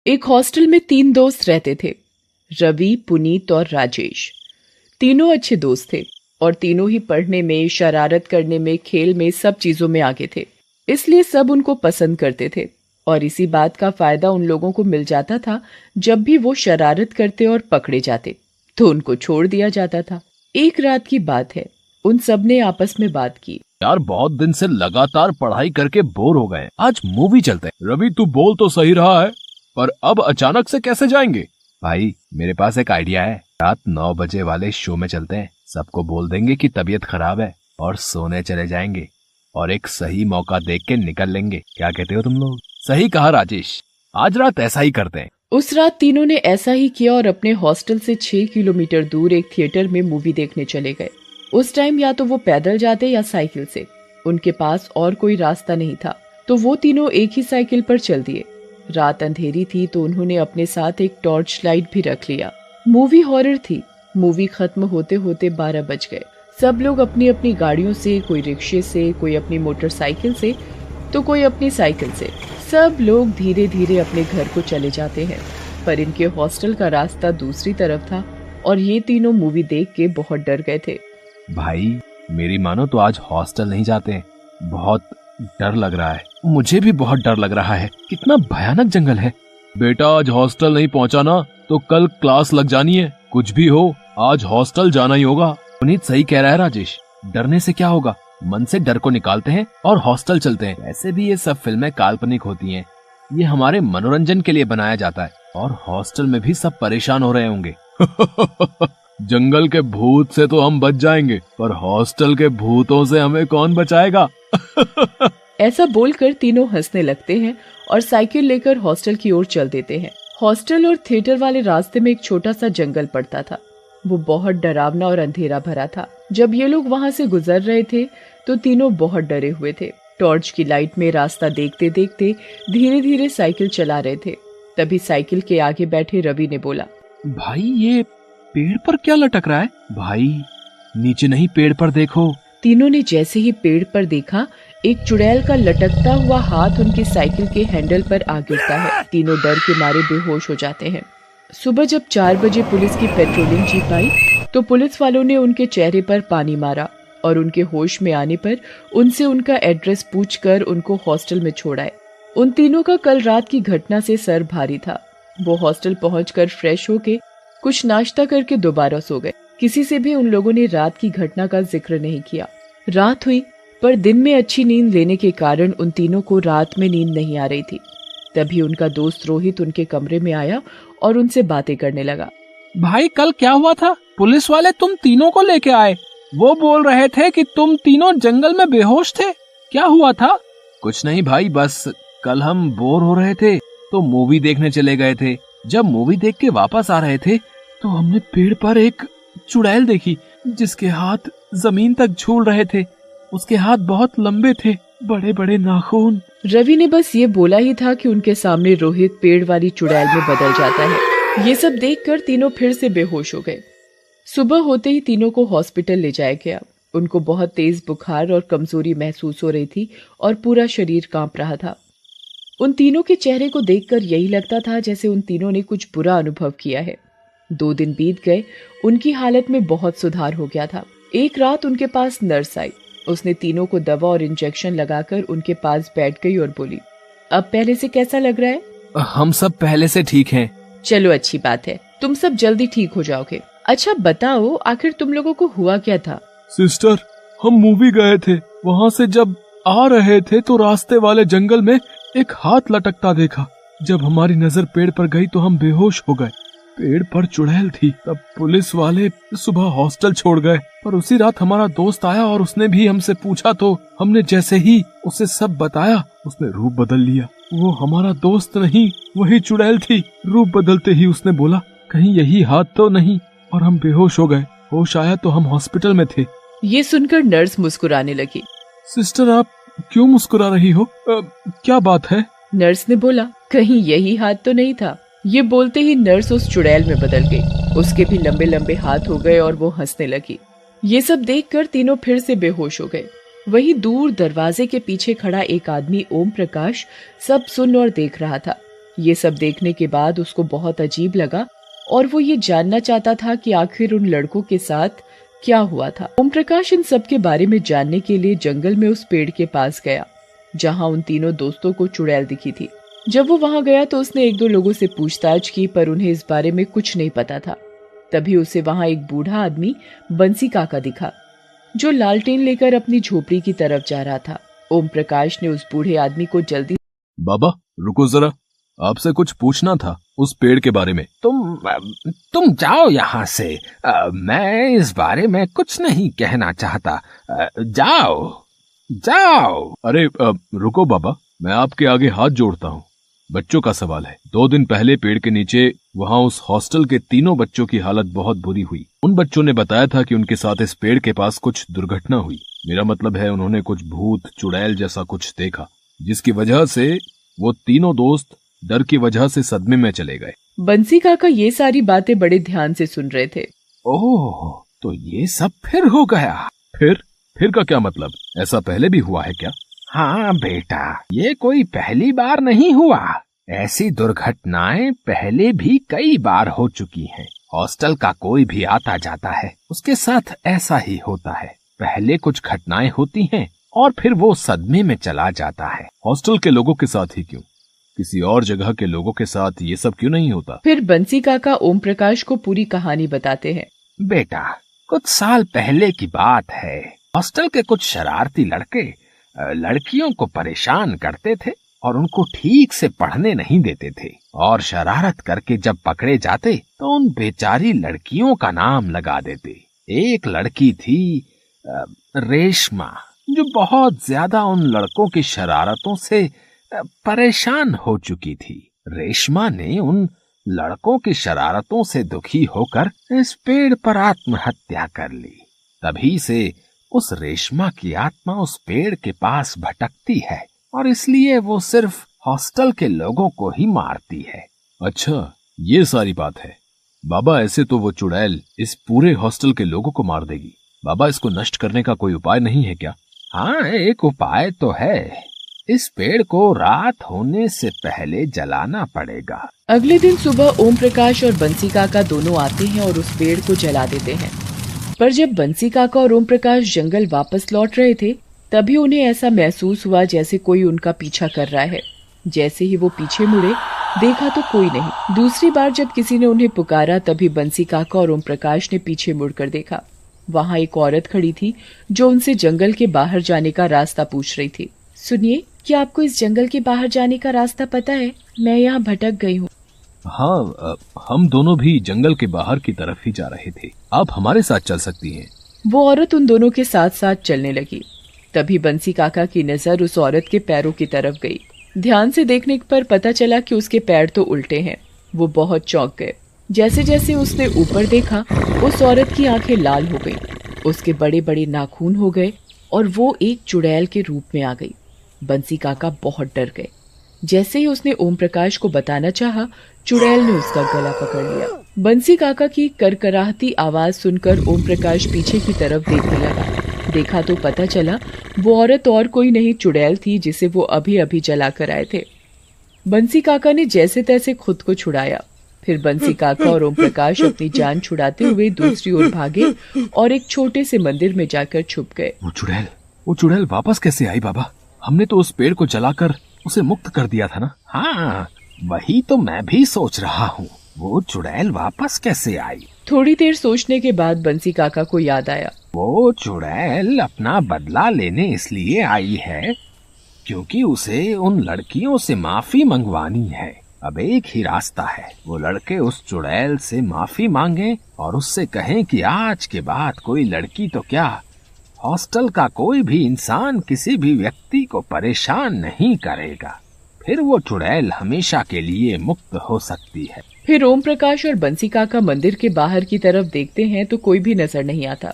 एक हॉस्टल में 3 दोस्त रहते थे, रवि, पुनीत और राजेश। तीनों अच्छे दोस्त थे और तीनों ही पढ़ने में, शरारत करने में, खेल में, सब चीजों में आगे थे। इसलिए सब उनको पसंद करते थे और इसी बात का फायदा उन लोगों को मिल जाता था। जब भी वो शरारत करते और पकड़े जाते तो उनको छोड़ दिया जाता था। एक रात की बात है, उन सब ने आपस में बात की। यार बहुत दिन से लगातार पढ़ाई करके बोर हो गए, आज मूवी चलते हैं। रवि तू बोल तो सही रहा है, पर अब अचानक से कैसे जाएंगे? भाई मेरे पास एक आइडिया है, रात 9 बजे वाले शो में चलते हैं। सबको बोल देंगे कि तबीयत खराब है और सोने चले जाएंगे और एक सही मौका देख के निकल लेंगे। क्या कहते हो तुम लोग? सही कहा राजेश, आज रात ऐसा ही करते हैं। उस रात तीनों ने ऐसा ही किया और अपने हॉस्टल से 6 किलोमीटर दूर एक थिएटर में मूवी देखने चले गए। उस टाइम या तो वो पैदल जाते या साइकिल से, उनके पास और कोई रास्ता नहीं था, तो वो तीनों एक ही साइकिल पर चल दिए। रात अंधेरी थी तो उन्होंने अपने साथ एक टॉर्च लाइट भी रख लिया। मूवी हॉरर थी। मूवी खत्म होते होते 12 बज गए। सब लोग अपनी अपनी गाड़ियों से, कोई रिक्शे से, कोई अपनी मोटरसाइकिल से, तो कोई अपनी साइकिल से, सब लोग धीरे धीरे अपने घर को चले जाते हैं। पर इनके हॉस्टल का रास्ता दूसरी तरफ था और ये तीनों मूवी देख के बहुत डर गए थे। भाई मेरी मानो तो आज हॉस्टल नहीं जाते हैं, बहुत डर लग रहा है। मुझे भी बहुत डर लग रहा है, कितना भयानक जंगल है। बेटा आज हॉस्टल नहीं पहुंचा ना तो कल क्लास लग जानी है। कुछ भी हो आज हॉस्टल जाना ही होगा। पुनीत सही कह रहा है राजेश, डरने से क्या होगा, मन से डर को निकालते हैं और हॉस्टल चलते हैं। वैसे भी ये सब फिल्में काल्पनिक होती हैं, ये हमारे मनोरंजन के लिए बनाया जाता है और हॉस्टल में भी सब परेशान हो रहे होंगे। जंगल के भूत से तो हम बच जाएंगे, पर हॉस्टल के भूतों से हमें कौन बचाएगा? ऐसा बोलकर तीनों हंसने लगते हैं और साइकिल लेकर हॉस्टल की ओर चल देते हैं। हॉस्टल और थिएटर वाले रास्ते में एक छोटा सा जंगल पड़ता था। वो बहुत डरावना और अंधेरा भरा था। जब ये लोग वहाँ से गुजर रहे थे तो तीनों बहुत डरे हुए थे। टॉर्च की लाइट में रास्ता देखते देखते धीरे धीरे साइकिल चला रहे थे। तभी साइकिल के आगे बैठे रवि ने बोला, भाई ये पेड़ पर क्या लटक रहा है? भाई नीचे नहीं, पेड़ पर देखो। तीनों ने जैसे ही पेड़ पर देखा, एक चुड़ैल का लटकता हुआ हाथ उनकी साइकिल के हैंडल पर आ गिरता है। तीनों डर के मारे बेहोश हो जाते हैं। सुबह जब 4 बजे पुलिस की पेट्रोलिंग जीप आई तो पुलिस वालों ने उनके चेहरे पर पानी मारा और उनके होश में आने पर उनसे उनका एड्रेस पूछकर उनको हॉस्टल में छोड़ाए। उन तीनों का कल रात की घटना से सर भारी था। वो हॉस्टल पहुंचकर फ्रेश होके कुछ नाश्ता करके दोबारा सो गए। किसी से भी उन लोगों ने रात की घटना का जिक्र नहीं किया। रात हुई पर दिन में अच्छी नींद लेने के कारण उन तीनों को रात में नींद नहीं आ रही थी। तभी उनका दोस्त रोहित उनके कमरे में आया और उनसे बातें करने लगा। भाई कल क्या हुआ था? पुलिस वाले तुम तीनों को लेके आए, वो बोल रहे थे कि तुम तीनों जंगल में बेहोश थे। क्या हुआ था? कुछ नहीं भाई, बस कल हम बोर हो रहे थे तो मूवी देखने चले गए थे। जब मूवी देख के वापस आ रहे थे तो हमने पेड़ पर एक चुड़ैल देखी जिसके हाथ जमीन तक झूल रहे थे। उसके हाथ बहुत लंबे थे, बड़े बड़े नाखून। रवि ने बस ये बोला ही था कि उनके सामने रोहित पेड़ वाली चुड़ैल में बदल जाता है। ये सब देखकर तीनों फिर से बेहोश हो गए। सुबह होते ही तीनों को हॉस्पिटल ले जाया गया। उनको बहुत तेज बुखार और कमजोरी महसूस हो रही थी और पूरा शरीर कांप रहा था। उन तीनों के चेहरे को देखकर यही लगता था जैसे उन तीनों ने कुछ बुरा अनुभव किया है। 2 दिन बीत गए, उनकी हालत में बहुत सुधार हो गया था। एक रात उनके पास नर्स आई। उसने तीनों को दवा और इंजेक्शन लगाकर उनके पास बैठ गई और बोली, अब पहले से कैसा लग रहा है? हम सब पहले से ठीक हैं। चलो अच्छी बात है, तुम सब जल्दी ठीक हो जाओगे। अच्छा बताओ, आखिर तुम लोगों को हुआ क्या था? सिस्टर, हम मूवी गए थे, वहाँ से जब आ रहे थे तो रास्ते वाले जंगल में एक हाथ लटकता देखा। जब हमारी नजर पेड़ पर गई तो हम बेहोश हो गए। पेड़ पर चुड़ैल थी। तब पुलिस वाले सुबह हॉस्टल छोड़ गए, पर उसी रात हमारा दोस्त आया और उसने भी हमसे पूछा तो हमने जैसे ही उसे सब बताया, उसने रूप बदल लिया। वो हमारा दोस्त नहीं, वही चुड़ैल थी। रूप बदलते ही उसने बोला, कहीं यही हाथ तो नहीं, और हम बेहोश हो गए। होश आया तो हम हॉस्पिटल में थे। ये सुनकर नर्स मुस्कुराने लगी। सिस्टर, आप क्यों मुस्कुरा रही हो? क्या बात है? नर्स ने बोला, कहीं यही हाथ तो नहीं था। ये बोलते ही नर्स उस चुड़ैल में बदल गई। उसके भी लंबे लंबे हाथ हो गए और वो हंसने लगी। ये सब देखकर तीनों फिर से बेहोश हो गए। वहीं दूर दरवाजे के पीछे खड़ा एक आदमी ओम प्रकाश सब सुन और देख रहा था। ये सब देखने के बाद उसको बहुत अजीब लगा और वो ये जानना चाहता था कि आखिर उन लड़कों के साथ क्या हुआ था। ओम प्रकाश इन सब के बारे में जानने के लिए जंगल में उस पेड़ के पास गया जहाँ उन तीनों दोस्तों को चुड़ैल दिखी थी। जब वो वहां गया तो उसने एक दो लोगों से पूछताछ की, पर उन्हें इस बारे में कुछ नहीं पता था। तभी उसे वहां एक बूढ़ा आदमी बंसी काका दिखा जो लालटेन लेकर अपनी झोपड़ी की तरफ जा रहा था। ओम प्रकाश ने उस बूढ़े आदमी को जल्दी बाबा रुको जरा, आपसे कुछ पूछना था उस पेड़ के बारे में। तुम जाओ यहाँ से। मैं इस बारे में कुछ नहीं कहना चाहता। जाओ जाओ। अरे रुको बाबा, मैं आपके आगे हाथ जोड़ता हूँ। बच्चों का सवाल है। 2 दिन पहले पेड़ के नीचे वहाँ उस हॉस्टल के तीनों बच्चों की हालत बहुत बुरी हुई। उन बच्चों ने बताया था कि उनके साथ इस पेड़ के पास कुछ दुर्घटना हुई। मेरा मतलब है उन्होंने कुछ भूत चुड़ैल जैसा कुछ देखा, जिसकी वजह से वो तीनों दोस्त डर की वजह से सदमे में चले गए। बंसी काका ये सारी बातें बड़े ध्यान से सुन रहे थे। ओह, तो ये सब फिर हो गया। फिर का क्या मतलब? ऐसा पहले भी हुआ है क्या? हाँ बेटा, ये कोई पहली बार नहीं हुआ। ऐसी दुर्घटनाएं पहले भी कई बार हो चुकी हैं। हॉस्टल का कोई भी आता जाता है, उसके साथ ऐसा ही होता है। पहले कुछ घटनाएं होती हैं और फिर वो सदमे में चला जाता है। हॉस्टल के लोगों के साथ ही क्यों? किसी और जगह के लोगों के साथ ये सब क्यों नहीं होता? फिर बंसी काका ओम प्रकाश को पूरी कहानी बताते हैं। बेटा, कुछ साल पहले की बात है। हॉस्टल के कुछ शरारती लड़के लड़कियों को परेशान करते थे और उनको ठीक से पढ़ने नहीं देते थे, और शरारत करके जब पकड़े जाते तो उन बेचारी लड़कियों का नाम लगा देते। एक लड़की थी रेशमा, जो बहुत ज्यादा उन लड़कों की शरारतों से परेशान हो चुकी थी। रेशमा ने उन लड़कों की शरारतों से दुखी होकर इस पेड़ पर आत्महत्या कर ली। तभी से उस रेशमा की आत्मा उस पेड़ के पास भटकती है और इसलिए वो सिर्फ हॉस्टल के लोगों को ही मारती है। अच्छा, ये सारी बात है। बाबा, ऐसे तो वो चुड़ैल इस पूरे हॉस्टल के लोगों को मार देगी। बाबा, इसको नष्ट करने का कोई उपाय नहीं है क्या? हाँ, एक उपाय तो है। इस पेड़ को रात होने से पहले जलाना पड़ेगा। अगले दिन सुबह ओम प्रकाश और बंसी काका दोनों आते हैं और उस पेड़ को जला देते हैं। पर जब बंसी काका और ओम प्रकाश जंगल वापस लौट रहे थे, तभी उन्हें ऐसा महसूस हुआ जैसे कोई उनका पीछा कर रहा है। जैसे ही वो पीछे मुड़े, देखा तो कोई नहीं। दूसरी बार जब किसी ने उन्हें पुकारा, तभी बंसी काका और ओम प्रकाश ने पीछे मुड़कर देखा। वहाँ एक औरत खड़ी थी जो उनसे जंगल के बाहर जाने का रास्ता पूछ रही थी। सुनिए, क्या आपको इस जंगल के बाहर जाने का रास्ता पता है? मैं यहाँ भटक गई हूँ। हाँ, हम दोनों भी जंगल के बाहर की तरफ ही जा रहे थे। आप हमारे साथ चल सकती हैं। वो औरत उन दोनों के साथ साथ चलने लगी। तभी बंसी काका की नजर उस औरत के पैरों की तरफ गई। ध्यान से देखने पर पता चला कि उसके पैर तो उल्टे हैं। वो बहुत चौंक गए। जैसे जैसे उसने ऊपर देखा, उस औरत की आंखें लाल हो गई, उसके बड़े बड़े नाखून हो गए और वो एक चुड़ैल के रूप में आ गई। बंसी काका बहुत डर गए। जैसे ही उसने ओम प्रकाश को बताना चाहा, चुड़ैल ने उसका गला पकड़ लिया। बंसी काका की करकराहती आवाज सुनकर ओम प्रकाश पीछे की तरफ देखने लगा। देखा तो पता चला वो औरत और कोई नहीं, चुड़ैल थी जिसे वो अभी अभी जला कर आए थे। बंसी काका ने जैसे तैसे खुद को छुड़ाया। फिर बंसी काका और ओम प्रकाश अपनी जान छुड़ाते हुए दूसरी ओर भागे और एक छोटे से मंदिर में जाकर छुप गए। वो चुड़ैल वापस कैसे आई बाबा? हमने तो उस पेड़ को जलाकर उसे मुक्त कर दिया था ना। हाँ, वही तो मैं भी सोच रहा हूँ। वो चुड़ैल वापस कैसे आई? थोड़ी देर सोचने के बाद बंसी काका को याद आया। वो चुड़ैल अपना बदला लेने इसलिए आई है क्योंकि उसे उन लड़कियों से माफी मंगवानी है। अब एक ही रास्ता है, वो लड़के उस चुड़ैल से माफी मांगे और उससे कहें कि आज के बाद कोई लड़की तो क्या, हॉस्टल का कोई भी इंसान किसी भी व्यक्ति को परेशान नहीं करेगा। फिर वो चुड़ैल हमेशा के लिए मुक्त हो सकती है। फिर ओम प्रकाश और बंसी काका मंदिर के बाहर की तरफ देखते हैं तो कोई भी नजर नहीं आता।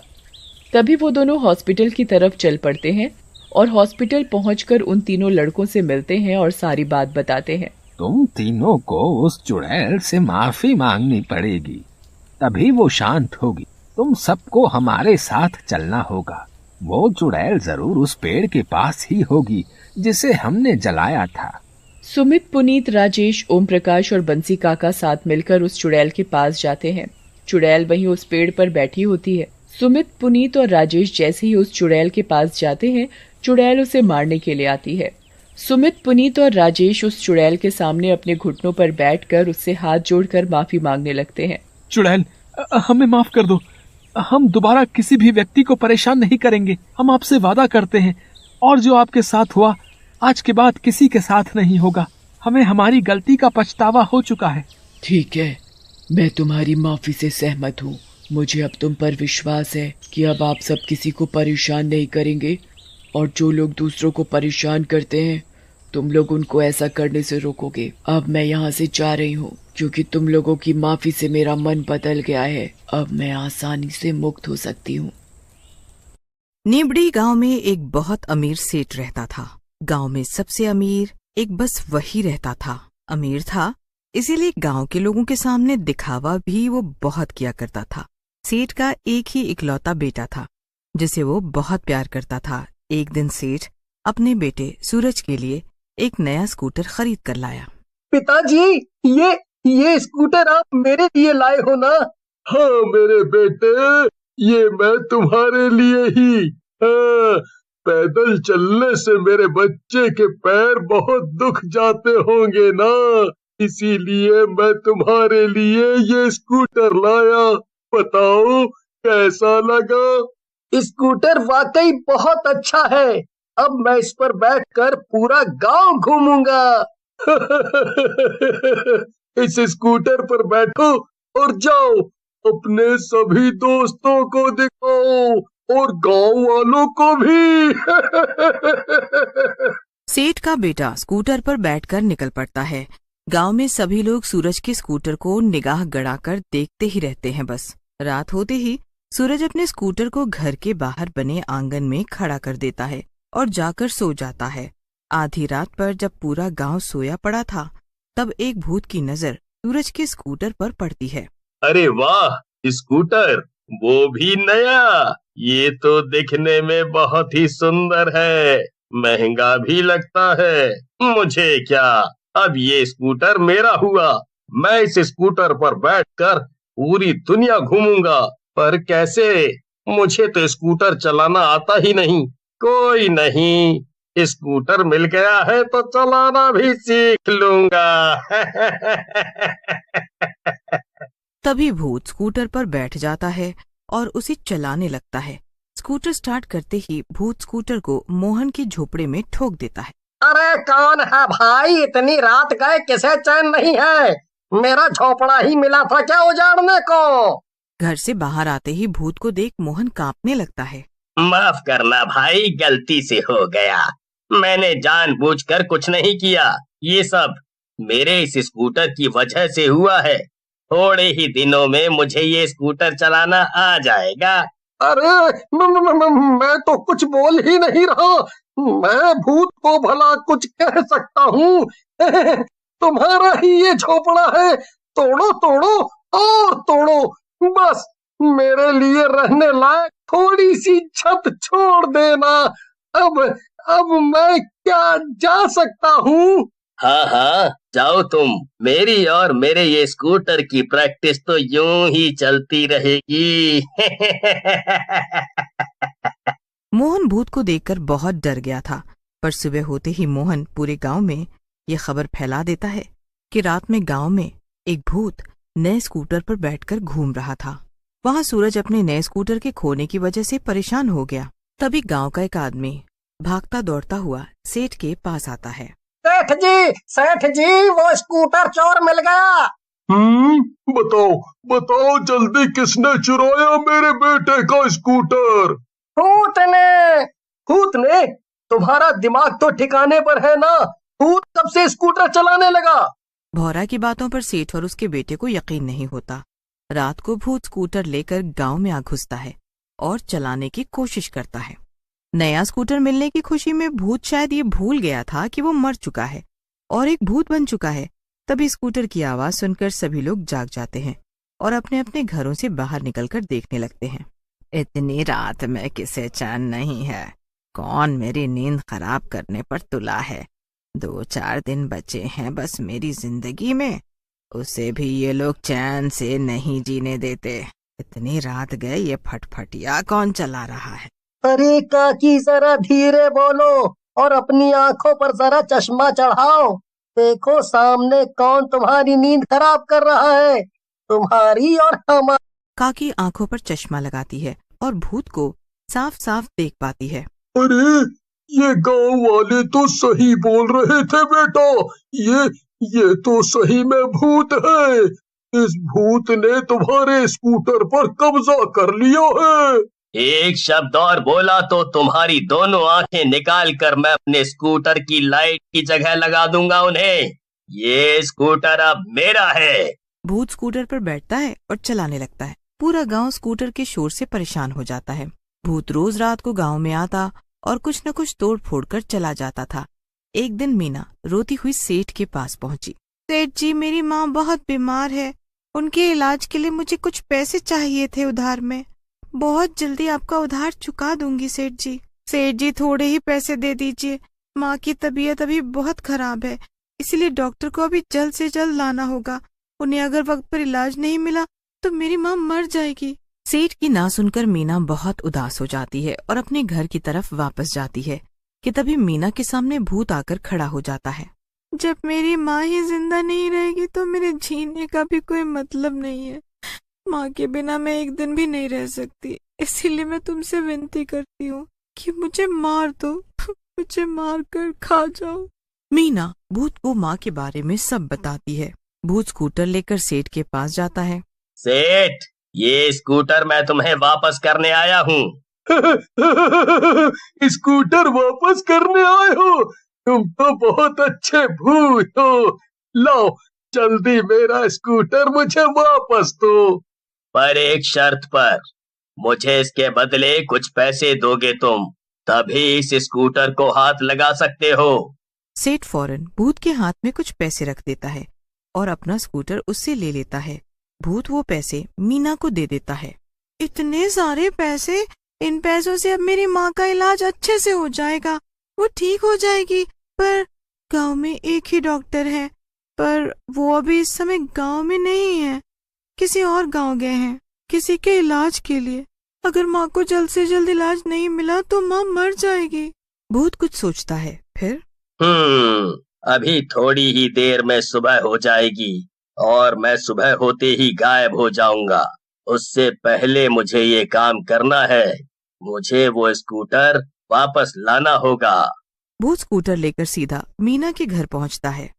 तभी वो दोनों हॉस्पिटल की तरफ चल पड़ते हैं और हॉस्पिटल पहुंचकर उन तीनों लड़कों से मिलते हैं और सारी बात बताते हैं। तुम तीनों को उस चुड़ैल से माफी मांगनी पड़ेगी, तभी वो शांत होगी। तुम सबको हमारे साथ चलना होगा। वो चुड़ैल जरूर उस पेड़ के पास ही होगी जिसे हमने जलाया था। सुमित, पुनीत, राजेश, ओम प्रकाश और बंसी काका साथ मिलकर उस चुड़ैल के पास जाते हैं। चुड़ैल वहीं उस पेड़ पर बैठी होती है। सुमित, पुनीत और राजेश जैसे ही उस चुड़ैल के पास जाते हैं, चुड़ैल उसे मारने के लिए आती है। सुमित, पुनीत और राजेश उस चुड़ैल के सामने अपने घुटनों पर बैठकर उससे हाथ जोड़कर माफी मांगने लगते हैं। चुड़ैल, हमें माफ कर दो। हम दोबारा किसी भी व्यक्ति को परेशान नहीं करेंगे। हम आपसे वादा करते हैं, और जो आपके साथ हुआ आज के बाद किसी के साथ नहीं होगा। हमें हमारी गलती का पछतावा हो चुका है। ठीक है, मैं तुम्हारी माफी से सहमत हूँ। मुझे अब तुम पर विश्वास है कि अब आप सब किसी को परेशान नहीं करेंगे, और जो लोग दूसरों को परेशान करते हैं तुम लोग उनको ऐसा करने से रोकोगे। अब मैं यहाँ से जा रही हूँ, क्योंकि तुम लोगों की माफी से मेरा मन बदल गया है। अब मैं आसानी से मुक्त हो सकती हूँ। निबड़ी गांव में एक बहुत अमीर सेठ रहता था। गांव में सबसे अमीर एक बस वही रहता था। अमीर था इसीलिए गांव के लोगों के सामने दिखावा भी वो बहुत किया करता था। सेठ का एक ही इकलौता बेटा था जिसे वो बहुत प्यार करता था। एक दिन सेठ अपने बेटे सूरज के लिए एक नया स्कूटर खरीद कर लाया। पिताजी, ये स्कूटर आप मेरे लिए लाए हो ना? हाँ मेरे बेटे, ये मैं तुम्हारे लिए ही। हाँ, पैदल चलने से मेरे बच्चे के पैर बहुत दुख जाते होंगे ना, इसीलिए मैं तुम्हारे लिए ये स्कूटर लाया। बताओ कैसा लगा? स्कूटर वाकई बहुत अच्छा है। अब मैं इस पर बैठकर पूरा गांव घूमूंगा। इस स्कूटर पर बैठो और जाओ, अपने सभी दोस्तों को दिखाओ और गांव वालों को भी। सेठ का बेटा स्कूटर पर बैठकर निकल पड़ता है। गांव में सभी लोग सूरज के स्कूटर को निगाह गड़ाकर देखते ही रहते हैं। बस रात होते ही सूरज अपने स्कूटर को घर के बाहर बने आंगन में खड़ा कर देता है और जाकर सो जाता है। आधी रात पर जब पूरा गांव सोया पड़ा था, तब एक भूत की नजर सूरज के स्कूटर पर पड़ती है। अरे वाह, स्कूटर, वो भी नया। ये तो दिखने में बहुत ही सुंदर है, महंगा भी लगता है। मुझे क्या, अब ये स्कूटर मेरा हुआ। मैं इस स्कूटर पर बैठकर पूरी दुनिया घूमूंगा। पर कैसे? मुझे तो स्कूटर चलाना आता ही नहीं। कोई नहीं, स्कूटर मिल गया है तो चलाना भी सीख लूंगा। तभी भूत स्कूटर पर बैठ जाता है और उसे चलाने लगता है। स्कूटर स्टार्ट करते ही भूत स्कूटर को मोहन की झोपड़े में ठोक देता है। अरे कौन है भाई? इतनी रात गए किसे चैन नहीं है? मेरा झोपड़ा ही मिला था क्या उजाड़ने को? घर से बाहर आते ही भूत को देख मोहन कांपने लगता है। माफ करना भाई, गलती से हो गया। मैंने जानबूझकर कुछ नहीं किया। ये सब मेरे इस स्कूटर की वजह से हुआ है। थोड़े ही दिनों में मुझे ये स्कूटर चलाना आ जाएगा। अरे मैं तो कुछ बोल ही नहीं रहा। मैं भूत को भला कुछ कह सकता हूँ? तुम्हारा ही ये झोपड़ा है, तोड़ो तोड़ो और तोड़ो। बस मेरे लिए रहने लायक थोड़ी सी छत छोड़ देना। अब मैं क्या जा सकता हूँ? हाँ हाँ, जाओ तुम। मेरी और मेरे ये स्कूटर की प्रैक्टिस तो यूं ही चलती रहेगी। मोहन भूत को देखकर बहुत डर गया था, पर सुबह होते ही मोहन पूरे गांव में ये खबर फैला देता है कि रात में गांव में एक भूत नए स्कूटर पर बैठकर घूम रहा था। वहां सूरज अपने नए स्कूटर के खोने की वजह से परेशान हो गया। तभी गांव का एक आदमी भागता दौड़ता हुआ सेठ के पास आता है। सेठ जी, वो स्कूटर चोर मिल गया। बताओ बताओ जल्दी, किसने चुराया मेरे बेटे का स्कूटर? भूत ने। तुम्हारा दिमाग तो ठिकाने पर है ना? भूत कब से स्कूटर चलाने लगा? भौरा की बातों पर सेठ और उसके बेटे को यकीन नहीं होता। रात को भूत स्कूटर लेकर गांव में आ घुसता है और चलाने की कोशिश करता है। नया स्कूटर मिलने की खुशी में भूत शायद ये भूल गया था कि वो मर चुका है और एक भूत बन चुका है। तभी स्कूटर की आवाज सुनकर सभी लोग जाग जाते हैं और अपने अपने घरों से बाहर निकलकर देखने लगते हैं। इतनी रात में किसे चैन नहीं है? कौन मेरी नींद खराब करने पर तुला है? 2-4 दिन बचे हैं बस मेरी जिंदगी में, उसे भी ये लोग चैन से नहीं जीने देते। इतनी रात गए, ये फटफटिया कौन चला रहा है? अरे काकी जरा धीरे बोलो और अपनी आंखों पर जरा चश्मा चढ़ाओ। देखो सामने कौन तुम्हारी नींद खराब कर रहा है, तुम्हारी और हमारी। काकी आंखों पर चश्मा लगाती है और भूत को साफ साफ देख पाती है। अरे ये गांव वाले तो सही बोल रहे थे बेटा, ये तो सही में भूत है। इस भूत ने तुम्हारे स्कूटर पर कब्जा कर लिया है। एक शब्द और बोला तो तुम्हारी दोनों आंखें निकाल कर मैं अपने स्कूटर की लाइट की जगह लगा दूंगा उन्हें। ये स्कूटर अब मेरा है। भूत स्कूटर पर बैठता है और चलाने लगता है। पूरा गांव स्कूटर के शोर से परेशान हो जाता है। भूत रोज रात को गांव में आता और कुछ न कुछ तोड़ फोड़ कर चला जाता था। एक दिन मीना रोती हुई सेठ के पास पहुंची। सेठ जी, मेरी माँ बहुत बीमार है, उनके इलाज के लिए मुझे कुछ पैसे चाहिए थे उधार में। बहुत जल्दी आपका उधार चुका दूंगी सेठ जी। सेठ जी थोड़े ही पैसे दे दीजिए, माँ की तबीयत अभी बहुत खराब है, इसलिए डॉक्टर को अभी जल्द से जल्द लाना होगा। उन्हें अगर वक्त पर इलाज नहीं मिला तो मेरी माँ मर जाएगी। सेठ की ना सुनकर मीना बहुत उदास हो जाती है और अपने घर की तरफ वापस जाती है कि तभी मीना के सामने भूत आकर खड़ा हो जाता है। जब मेरी माँ ही जिंदा नहीं रहेगी तो मेरे जीने का भी कोई मतलब नहीं है। माँ के बिना मैं एक दिन भी नहीं रह सकती, इसीलिए मैं तुमसे विनती करती हूँ कि मुझे मार दो, मुझे मार कर खा जाओ। मीना भूत को माँ के बारे में सब बताती है। भूत स्कूटर लेकर सेठ के पास जाता है। सेठ, ये स्कूटर मैं तुम्हें वापस करने आया हूँ। स्कूटर वापस करने आए हो? तुम तो बहुत अच्छे भूत हो। लाओ जल्दी मेरा स्कूटर मुझे वापस दो। पर एक शर्त पर, मुझे इसके बदले कुछ पैसे दोगे तुम, तभी इस स्कूटर को हाथ लगा सकते हो। सेठ फौरन भूत के हाथ में कुछ पैसे रख देता है और अपना स्कूटर उससे ले लेता है। भूत वो पैसे मीना को दे देता है। इतने सारे पैसे, इन पैसों से अब मेरी माँ का इलाज अच्छे से हो जाएगा, वो ठीक हो जाएगी। पर गांव में एक ही डॉक्टर है, पर वो अभी इस समय गांव में नहीं है, किसी और गांव गए हैं किसी के इलाज के लिए। अगर माँ को जल्द से जल्द इलाज नहीं मिला तो माँ मर जाएगी। भूत कुछ सोचता है, फिर अभी थोड़ी ही देर में सुबह हो जाएगी और मैं सुबह होते ही गायब हो जाऊंगा। उससे पहले मुझे ये काम करना है, मुझे वो स्कूटर वापस लाना होगा। भूत स्कूटर लेकर सीधा मीना के घर पहुंचता है।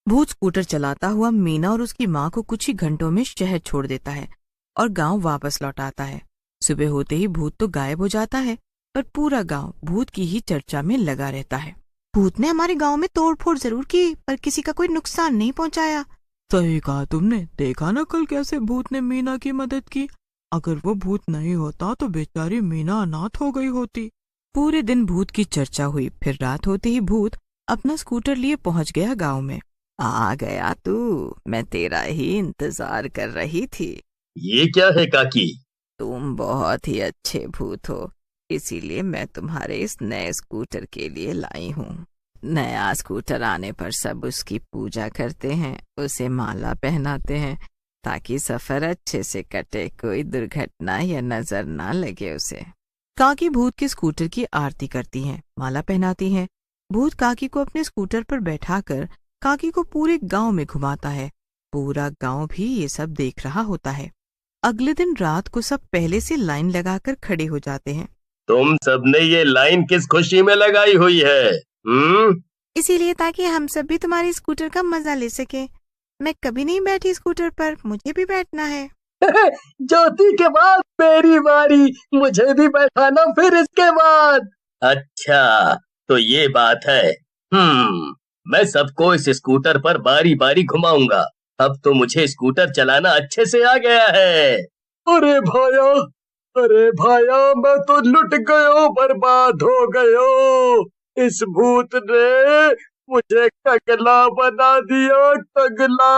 भूत स्कूटर चलाता हुआ मीना और उसकी माँ को कुछ ही घंटों में शहर छोड़ देता है और गांव वापस लौट आता है। सुबह होते ही भूत तो गायब हो जाता है, पर पूरा गांव भूत की ही चर्चा में लगा रहता है। भूत ने हमारे गांव में तोड़फोड़ जरूर की, पर किसी का कोई नुकसान नहीं पहुंचाया। सही कहा तुमने, देखा ना कल कैसे भूत ने मीना की मदद की। अगर वो भूत नहीं होता तो बेचारी मीना अनाथ हो गई होती। पूरे दिन भूत की चर्चा हुई। फिर रात होते ही भूत अपना स्कूटर लिए पहुंच गया गांव में। आ गया तू, मैं तेरा ही इंतजार कर रही थी। ये क्या है काकी? तुम बहुत ही अच्छे भूत हो, इसीलिए मैं तुम्हारे इस नए स्कूटर के लिए लाई हूँ। नया स्कूटर आने पर सब उसकी पूजा करते हैं, उसे माला पहनाते हैं ताकि सफर अच्छे से कटे, कोई दुर्घटना या नजर ना लगे उसे। काकी भूत के स्कूटर की आरती करती हैं, माला पहनाती हैं। भूत काकी को अपने स्कूटर पर बैठाकर काकी को पूरे गांव में घुमाता है। पूरा गांव भी ये सब देख रहा होता है। अगले दिन रात को सब पहले से लाइन लगाकर खड़े हो जाते हैं। तुम सबने ये लाइन किस खुशी में लगाई हुई है? इसीलिए ताकि हम सब भी तुम्हारी स्कूटर का मजा ले सके। मैं कभी नहीं बैठी स्कूटर पर, मुझे भी बैठना है। ज्योति के बाद मेरी बारी, मुझे भी बैठाना फिर इसके बाद। अच्छा, तो ये बात है। मैं सबको इस स्कूटर पर बारी बारी घुमाऊंगा। अब तो मुझे स्कूटर चलाना अच्छे से आ गया है। अरे भाया मैं तो लुट गयो, बर्बाद हो गयो। इस भूत ने मुझे टगला बना दिया, टगला।